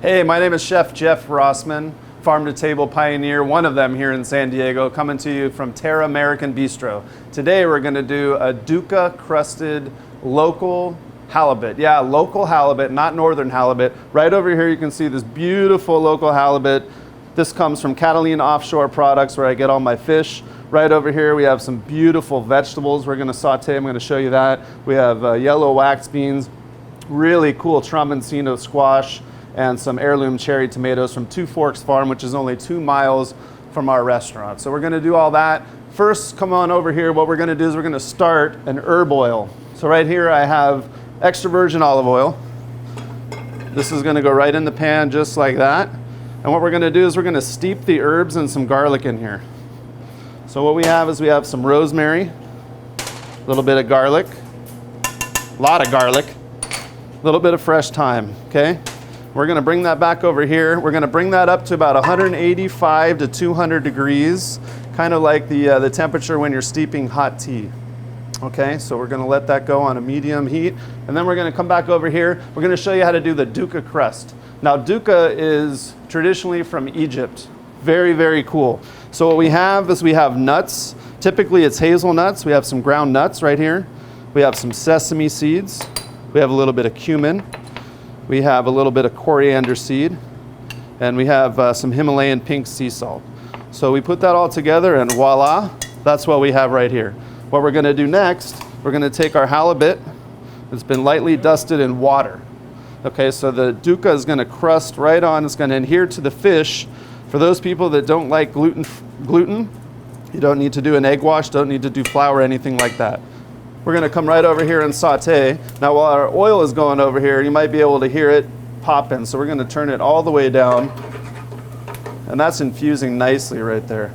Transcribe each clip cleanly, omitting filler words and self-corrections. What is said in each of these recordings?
Hey, my name is Chef Jeff Rossman, farm to table pioneer, one of them here in San Diego, coming to you from Terra American Bistro. Today we're going to do a Dukkah crusted local halibut. Yeah, local halibut, not northern halibut. Right over here you can see this beautiful local halibut. This comes from Catalina Offshore Products, where I get all my fish. Right over here we have some beautiful vegetables we're going to saute. I'm going to show you that. We have yellow wax beans, really cool tromboncino squash, and some heirloom cherry tomatoes from Two Forks Farm, which is only 2 miles from our restaurant. So we're gonna do all that. First, come on over here. What we're gonna do is we're gonna start an herb oil. So right here I have extra virgin olive oil. This is gonna go right in the pan just like that. And what we're gonna do is we're gonna steep the herbs and some garlic in here. So what we have is we have some rosemary, a little bit of garlic, a lot of garlic, a little bit of fresh thyme, okay? We're gonna bring that back over here. We're gonna bring that up to about 185 to 200 degrees, kind of like the temperature when you're steeping hot tea. Okay, so we're gonna let that go on a medium heat, and then we're gonna come back over here. We're gonna show you how to do the Dukkah crust. Now, Dukkah is traditionally from Egypt. Very, very cool. So what we have is we have nuts. Typically it's hazelnuts. We have some ground nuts right here. We have some sesame seeds. We have a little bit of cumin. We have a little bit of coriander seed, and we have some Himalayan pink sea salt. So we put that all together, and voila, that's what we have right here. What we're gonna do next, we're gonna take our halibut that's been lightly dusted in water. Okay, so the Dukkah is gonna crust right on, it's gonna adhere to the fish. For those people that don't like gluten, you don't need to do an egg wash, don't need to do flour or anything like that. We're gonna come right over here and saute. Now while our oil is going over here, you might be able to hear it popping. So we're gonna turn it all the way down, and that's infusing nicely right there.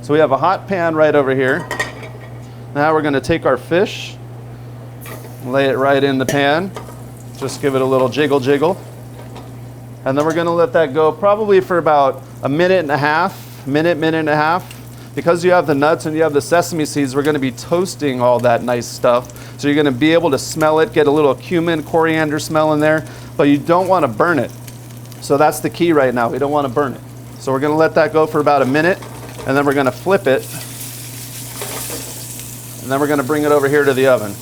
So we have a hot pan right over here. Now we're gonna take our fish, lay it right in the pan. Just give it a little jiggle jiggle. And then we're gonna let that go probably for about a minute and a half. Because you have the nuts and you have the sesame seeds, we're gonna be toasting all that nice stuff. So you're gonna be able to smell it, get a little cumin, coriander smell in there, but you don't wanna burn it. So that's the key right now, we don't wanna burn it. So we're gonna let that go for about a minute, and then we're gonna flip it, and then we're gonna bring it over here to the oven.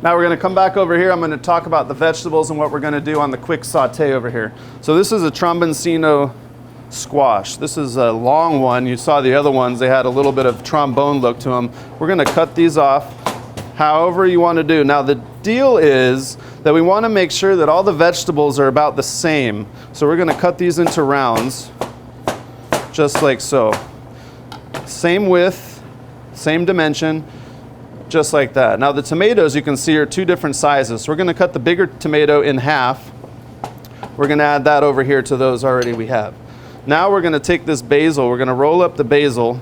Now we're gonna come back over here. I'm gonna talk about the vegetables and what we're gonna do on the quick saute over here. So this is a tromboncino squash. This is a long one. You saw the other ones, they had a little bit of trombone look to them. We're gonna cut these off however you wanna do. Now the deal is that we wanna make sure that all the vegetables are about the same. So we're gonna cut these into rounds, just like so. Same width, same dimension, just like that. Now the tomatoes you can see are 2 different sizes. So we're gonna cut the bigger tomato in half. We're gonna add that over here to those already we have. Now we're gonna take this basil, we're gonna roll up the basil.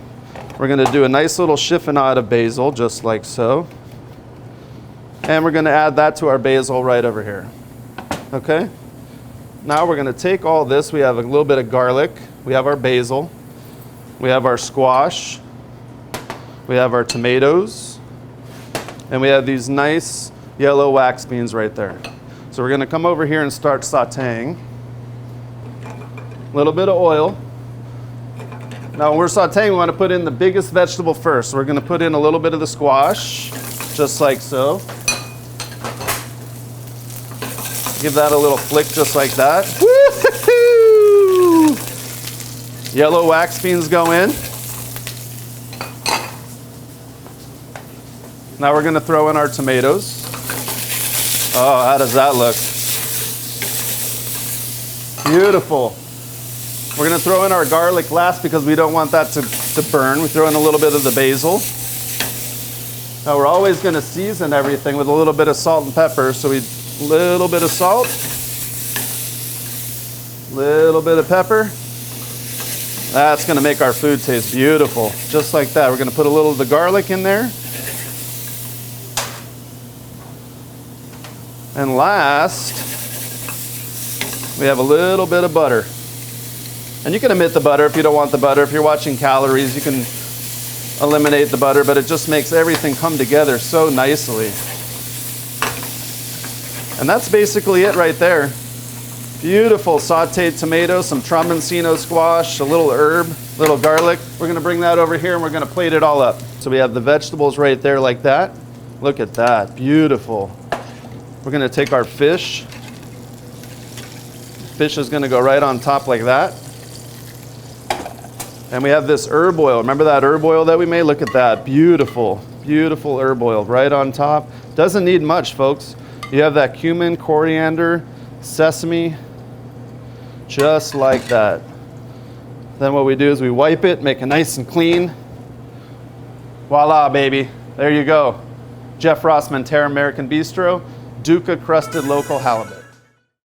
We're gonna do a nice little chiffonade of basil, just like so. And we're gonna add that to our basil right over here. Okay? Now we're gonna take all this, we have a little bit of garlic, we have our basil, we have our squash, we have our tomatoes, and we have these nice yellow wax beans right there. So we're gonna come over here and start sauteing. A little bit of oil. Now when we're sauteing, we wanna put in the biggest vegetable first. So we're gonna put in a little bit of the squash, just like so. Give that a little flick just like that. Woo-hoo-hoo! Yellow wax beans go in. Now we're gonna throw in our tomatoes. Oh, how does that look? Beautiful. We're gonna throw in our garlic last because we don't want that to burn. We throw in a little bit of the basil. Now we're always gonna season everything with a little bit of salt and pepper. So little bit of salt, little bit of pepper. That's gonna make our food taste beautiful. Just like that. We're gonna put a little of the garlic in there. And last, we have a little bit of butter. And you can omit the butter if you don't want the butter. If you're watching calories, you can eliminate the butter, but it just makes everything come together so nicely. And that's basically it right there. Beautiful sauteed tomato, some trombonsino squash, a little herb, little garlic. We're gonna bring that over here and we're gonna plate it all up. So we have the vegetables right there like that. Look at that, beautiful. We're gonna take our fish. Fish is gonna go right on top like that. And we have this herb oil. Remember that herb oil that we made? Look at that, beautiful, beautiful herb oil right on top. Doesn't need much, folks. You have that cumin, coriander, sesame, just like that. Then what we do is we wipe it, make it nice and clean. Voila, baby. There you go. Jeff Rossman, Terra American Bistro, Dukkah crusted local halibut.